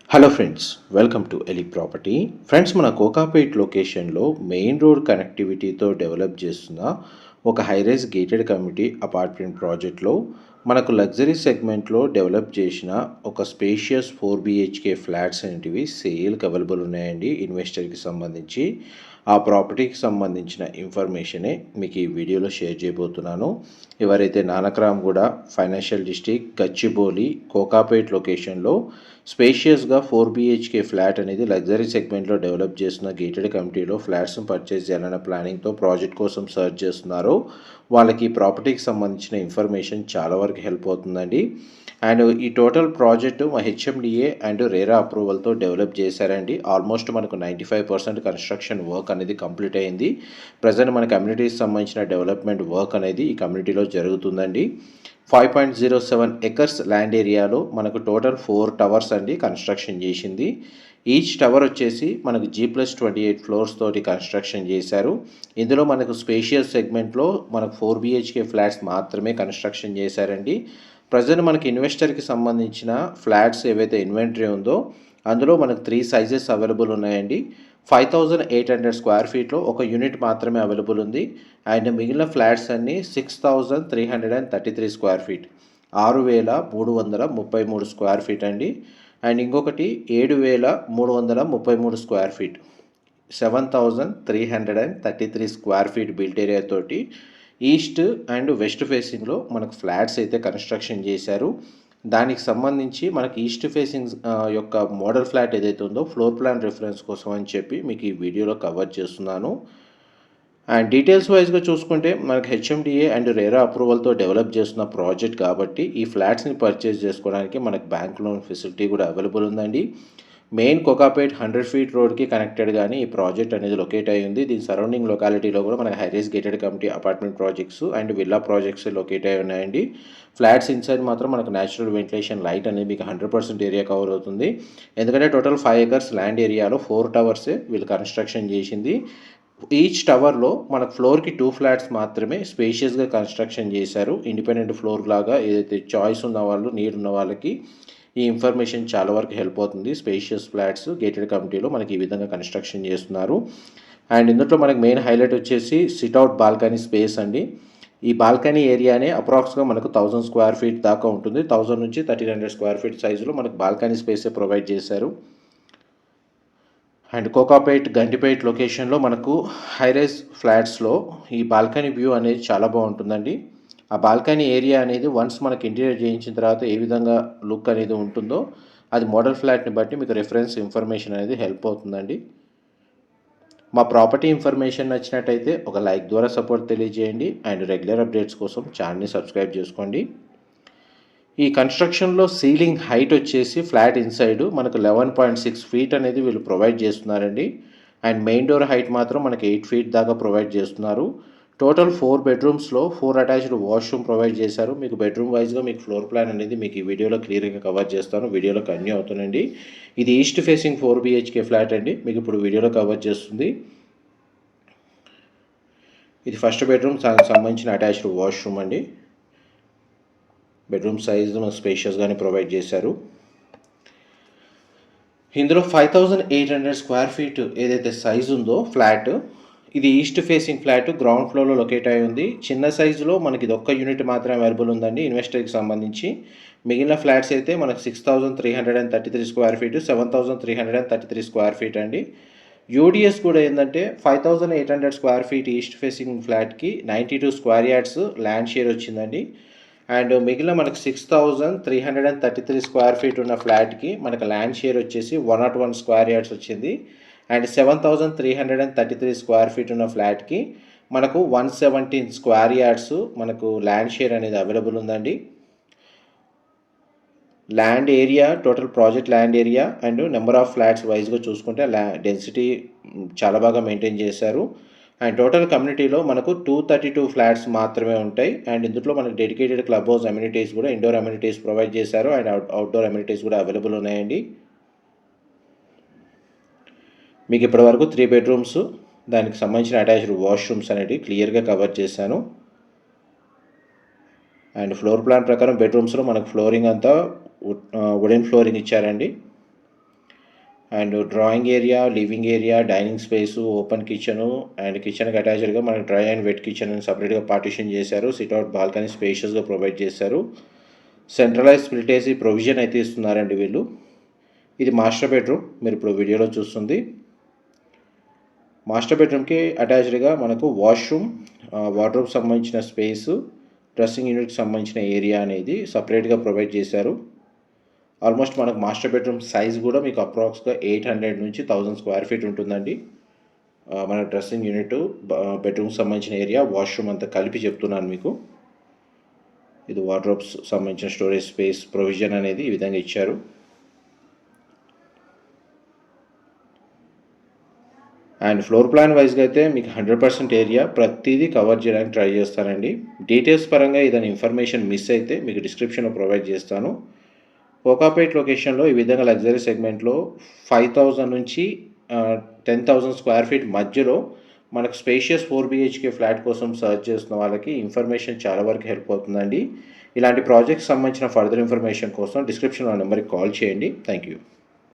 Hello friends, welcome to ఎలి property. Friends, మన కోకాపేట్ లొకేషన్లో మెయిన్ రోడ్ కనెక్టివిటీతో డెవలప్ చేస్తున్న ఒక హైరైజ్ గేటెడ్ కమ్యూనిటీ అపార్ట్మెంట్ ప్రాజెక్ట్లో మనకు లగ్జరీ సెగ్మెంట్లో డెవలప్ చేసిన ఒక స్పేషియస్ 4 BHK ఫ్లాట్స్ అనేటివి సేల్కి అవైలబుల్ ఉన్నాయండి. ఇన్వెస్టర్కి సంబంధించి ఆ ప్రాపర్టీకి సంబంధించిన ఇన్ఫర్మేషనే మీకు ఈ వీడియోలో షేర్ చేయబోతున్నాను. ఎవరైతే నానక్రామ్గూడ ఫైనాన్షియల్ డిస్ట్రిక్ట్ గచ్చిబౌలి కోకాపేట్ లొకేషన్లో స్పేషియస్గా 4 BHK ఫ్లాట్ అనేది లగ్జరీ సెగ్మెంట్లో డెవలప్ చేస్తున్న గేటెడ్ కమ్యూనిటీలో ఫ్లాట్స్ను పర్చేస్ చేయాలన్న ప్లానింగ్తో ప్రాజెక్ట్ కోసం సర్చ్ చేస్తున్నారో వాళ్ళకి ఈ ప్రాపర్టీకి సంబంధించిన ఇన్ఫర్మేషన్ చాలా వరకు హెల్ప్ అవుతుందండి. అండ్ ఈ టోటల్ ప్రాజెక్టు మా హెచ్ఎండిఏ అండ్ రేరా అప్రూవల్తో డెవలప్ చేశారండి. ఆల్మోస్ట్ మనకు 95% కన్స్ట్రక్షన్ వర్క్ అనేది కంప్లీట్ అయింది. ప్రజెంట్ మన కమ్యూనిటీకి సంబంధించిన డెవలప్మెంట్ వర్క్ అనేది ఈ కమ్యూనిటీలో జరుగుతుందండి. 5.07 ఎకర్స్ ల్యాండ్ ఏరియాలో మనకు టోటల్ 4 టవర్స్ అండి కన్స్ట్రక్షన్ చేసింది. ఈచ్ టవర్ వచ్చేసి మనకు G+28 ఫ్లోర్స్ తోటి కన్స్ట్రక్షన్ చేశారు. ఇందులో మనకు స్పేషియస్ సెగ్మెంట్లో మనకు 4 BHK ఫ్లాట్స్ మాత్రమే కన్స్ట్రక్షన్ చేశారండి. ప్రజెంట్ మనకి ఇన్వెస్టర్కి సంబంధించిన ఫ్లాట్స్ ఏవైతే ఇన్వెంటరీ ఉందో అందులో మనకు 3 సైజెస్ అవైలబుల్ ఉన్నాయండి. 5,800 స్క్వేర్ ఫీట్లో ఒక యూనిట్ మాత్రమే అవైలబుల్ ఉంది. అండ్ మిగిలిన ఫ్లాట్స్ అన్నీ 6,333 స్క్వేర్ ఫీట్, 6,333 స్క్వేర్ ఫీట్ అండి. అండ్ ఇంకొకటి 7,333 square feet, 7,333 square feet built area తోటి ఈస్ట్ అండ్ వెస్ట్ ఫేసింగ్లో మనకు ఫ్లాట్స్ అయితే కన్స్ట్రక్షన్ చేశారు. దానికి సంబంధించి మనకి ఈస్ట్ ఫేసింగ్ యొక్క మోడల్ ఫ్లాట్ ఏదైతే ఉందో ఫ్లోర్ ప్లాన్ రిఫరెన్స్ కోసం అని చెప్పి మీకు ఈ వీడియోలో కవర్ చేస్తున్నాను. అండ్ డీటెయిల్స్ వైజ్గా చూసుకుంటే మనకి హెచ్ఎండిఏ అండ్ రేరా అప్రూవల్తో డెవలప్ చేస్తున్న ప్రాజెక్ట్ కాబట్టి ఈ ఫ్లాట్స్ని పర్చేస్ చేసుకోవడానికి మనకు బ్యాంక్ లోన్ ఫెసిలిటీ కూడా అవైలబుల్ ఉందండి. మెయిన్ కోకాపేట్ 100 ఫీట్ రోడ్కి కనెక్టెడ్ కానీ ఈ ప్రాజెక్ట్ అనేది లొకేట్ అయ్యి ఉంది. దీని సరౌండింగ్ లొకాలిటీలో కూడా మనకి high-rise gated community apartment projects and villa projects locate అయి ఉన్నాయండి. ఫ్లాట్స్ ఇన్సైడ్ మాత్రం మనకు న్యాచురల్ వెంటిలేషన్ లైట్ అనేది మీకు 100% ఏరియా కవర్ అవుతుంది. ఎందుకంటే టోటల్ 5 ఎకర్స్ ల్యాండ్ ఏరియాలో 4 టవర్సే వీళ్ళు కన్స్ట్రక్షన్ చేసింది. ఈచ్ టవర్లో మనకు ఫ్లోర్కి 2 ఫ్లాట్స్ మాత్రమే స్పేషియస్గా కన్స్ట్రక్షన్ చేశారు. ఇండిపెండెంట్ ఫ్లోర్ లాగా ఏదైతే చాయిస్ ఉన్న వాళ్ళు, నీడ్ ఉన్న వాళ్ళకి ఈ ఇన్ఫర్మేషన్ చాలా వరకు హెల్ప్ అవుతుంది. స్పేషియస్ ఫ్లాట్స్ గేటెడ్ కమ్యూనిటీలో మనకి ఈ విధంగా కన్స్ట్రక్షన్ చేస్తున్నారు. అండ్ ఇందులో మనకి మెయిన్ హైలైట్ వచ్చేసి సిట్అవుట్ బాల్కనీ స్పేస్ అండి. ఈ బాల్కనీ ఏరియానే అప్రాక్స్గా మనకు 1,000 స్క్వేర్ ఫీట్ దాకా ఉంటుంది. 1,000 నుంచి 1,300 స్క్వేర్ ఫీట్ సైజులో మనకు బాల్కనీ స్పేసే ప్రొవైడ్ చేశారు. అండ్ కోకాపేట్ గండిపేట్ లొకేషన్లో మనకు హైరైజ్ ఫ్లాట్స్లో ఈ బాల్కనీ వ్యూ అనేది చాలా బాగుంటుందండి. ఆ బాల్కనీ ఏరియా అనేది వన్స్ మనకి ఇంటీరియర్ చేయించిన తర్వాత ఏ విధంగా లుక్ అనేది ఉంటుందో అది మోడల్ ఫ్లాట్ని బట్టి మీకు రెఫరెన్స్ ఇన్ఫర్మేషన్ అనేది హెల్ప్ అవుతుందండి. మా ప్రాపర్టీ ఇన్ఫర్మేషన్ నచ్చినట్టయితే ఒక లైక్ ద్వారా సపోర్ట్ తెలియజేయండి. అండ్ రెగ్యులర్ అప్డేట్స్ కోసం ఛానల్ని సబ్స్క్రైబ్ చేసుకోండి. ఈ కన్స్ట్రక్షన్లో సీలింగ్ హైట్ వచ్చేసి ఫ్లాట్ ఇన్సైడ్ మనకు 11.6 ఫీట్ అనేది వీళ్ళు ప్రొవైడ్ చేస్తున్నారండి. అండ్ మెయిన్ డోర్ హైట్ మాత్రం మనకి 8 ఫీట్ దాకా ప్రొవైడ్ చేస్తున్నారు. టోటల్ 4 బెడ్రూమ్స్లో 4 అటాచ్డ్ వాష్రూమ్ ప్రొవైడ్ చేశారు. మీకు బెడ్రూమ్ వైజ్గా మీకు ఫ్లోర్ ప్లాన్ అనేది మీకు ఈ వీడియోలో క్లియర్గా కవర్ చేస్తాను. వీడియోలో కన్యూ అవుతుందండి. ఇది ఈస్ట్ ఫేసింగ్ 4 BHK ఫ్లాట్ అండి. మీకు ఇప్పుడు వీడియోలో కవర్ చేస్తుంది. ఇది ఫస్ట్ బెడ్రూమ్, దానికి సంబంధించిన అటాచ్డ్ వాష్రూమ్ అండి. బెడ్రూమ్ సైజు మనకు స్పేషియస్గానే ప్రొవైడ్ చేశారు. ఇందులో 5,800 స్క్వేర్ ఫీట్ ఏదైతే సైజు ఉందో ఫ్లాట్, ఇది ఈస్ట్ ఫేసింగ్ ఫ్లాట్ గ్రౌండ్ ఫ్లోర్లో లొకేట్ అయి ఉంది. చిన్న సైజులో మనకి ఇది ఒక్క యూనిట్ మాత్రమే అవైలబుల్ ఉందండి ఇన్వెస్టర్కి సంబంధించి. మిగిలిన ఫ్లాట్స్ అయితే మనకు 6,333 స్క్వేర్ ఫీట్, 7,333 స్క్వేర్ ఫీట్ అండి. యూడిఎస్ కూడా ఏంటంటే 5,800 స్క్వేర్ ఫీట్ ఈస్ట్ ఫేసింగ్ ఫ్లాట్కి 92 స్క్వేర్ యార్డ్స్ ల్యాండ్ షేర్ వచ్చిందండి. అండ్ మిగిలిన మనకు 6,333 స్క్వేర్ ఫీట్ ఉన్న ఫ్లాట్కి మనకు ల్యాండ్ షేర్ వచ్చేసి 101 స్క్వేర్ యార్డ్స్ వచ్చింది. అండ్ 7,333 స్క్వేర్ ఫీట్ ఉన్న ఫ్లాట్కి మనకు 117 స్క్వేర్ యార్డ్స్ మనకు ల్యాండ్ షేర్ అనేది అవైలబుల్ ఉందండి. Land area, total project land area and number of flats వైజ్గా చూసుకుంటే డెన్సిటీ చాలా బాగా మెయింటైన్ చేశారు. అండ్ టోటల్ కమ్యూనిటీలో మనకు 232 ఫ్లాట్స్ మాత్రమే ఉంటాయి. అండ్ ఇందులో మనకు డెడికేటెడ్ క్లబ్ హౌస్ అమ్యూనిటీస్ కూడా, ఇండోర్ అమ్యూనిటీస్ ప్రొవైడ్ చేశారు. అండ్ అవుట్డోర్ అమ్యూనిటీస్ కూడా అవైలబుల్ ఉన్నాయండి. మీకు ఇప్పటివరకు 3 బెడ్రూమ్స్, దానికి సంబంధించిన అటాచ్డ్ వాష్రూమ్స్ అనేవి క్లియర్గా కవర్ చేశాను. అండ్ ఫ్లోర్ ప్లాన్ ప్రకారం బెడ్రూమ్స్లో మనకు ఫ్లోరింగ్ అంతా వుడెన్ ఫ్లోరింగ్ ఇచ్చారండి. And drawing area, living area, dining space, open kitchen and కిచెన్కి అటాచ్డ్గా మనకి డ్రై అండ్ వెట్ కిచెన్ అని సపరేట్గా పార్టిషన్ చేశారు. సిట్అవుట్ బాల్కనీ స్పేషియస్గా ప్రొవైడ్ చేశారు. సెంట్రలైజ్ స్ప్లిట్ ఏసీ ప్రొవిజన్ అయితే ఇస్తున్నారండి వీళ్ళు. ఇది మాస్టర్ బెడ్రూమ్, మీరు ఇప్పుడు వీడియోలో చూస్తుంది. మాస్టర్ బెడ్రూమ్కి అటాచ్డ్గా మనకు వాష్రూమ్, వార్డ్రోబ్ సంబంధించిన స్పేసు, డ్రెస్సింగ్ యూనిట్కి సంబంధించిన ఏరియా అనేది సపరేట్గా ప్రొవైడ్ చేశారు. ఆల్మోస్ట్ మనకు మాస్టర్ బెడ్రూమ్ సైజ్ కూడా మీకు అప్రాక్స్గా 800 నుంచి 1000 స్క్వేర్ ఫీట్ ఉంటుందండి. మన డ్రెస్సింగ్ యూనిట్, బెడ్రూమ్కి సంబంధించిన ఏరియా, వాష్రూమ్ అంతా కలిపి చెప్తున్నాను మీకు. ఇది వార్డ్రోబ్స్ సంబంధించిన స్టోరేజ్ స్పేస్ ప్రొవిజన్ అనేది ఈ విధంగా ఇచ్చారు. అండ్ ఫ్లోర్ ప్లాన్ వైజ్గా అయితే మీకు 100% ఏరియా ప్రతిదీ కవర్ చేయడానికి ట్రై చేస్తానండి. డీటెయిల్స్ పరంగా ఏదైనా ఇన్ఫర్మేషన్ మిస్ అయితే మీకు డిస్క్రిప్షన్లో ప్రొవైడ్ చేస్తాను. కోకాపేట్ లొకేషన్లో ఈ విధంగా లగ్జరీ సెగ్మెంట్లో 5000 నుంచి 10,000 స్క్వేర్ ఫీట్ మధ్యలో మనకు స్పేషియస్ 4 BHK ఫ్లాట్ కోసం సర్చ్ చేస్తున్న వాళ్ళకి ఇన్ఫర్మేషన్ చాలా వరకు హెల్ప్ అవుతుందండి. ఇలాంటి ప్రాజెక్ట్స్ సంబంధించిన ఫర్దర్ ఇన్ఫర్మేషన్ కోసం డిస్క్రిప్షన్లో నెంబర్కి కాల్ చేయండి. Thank you.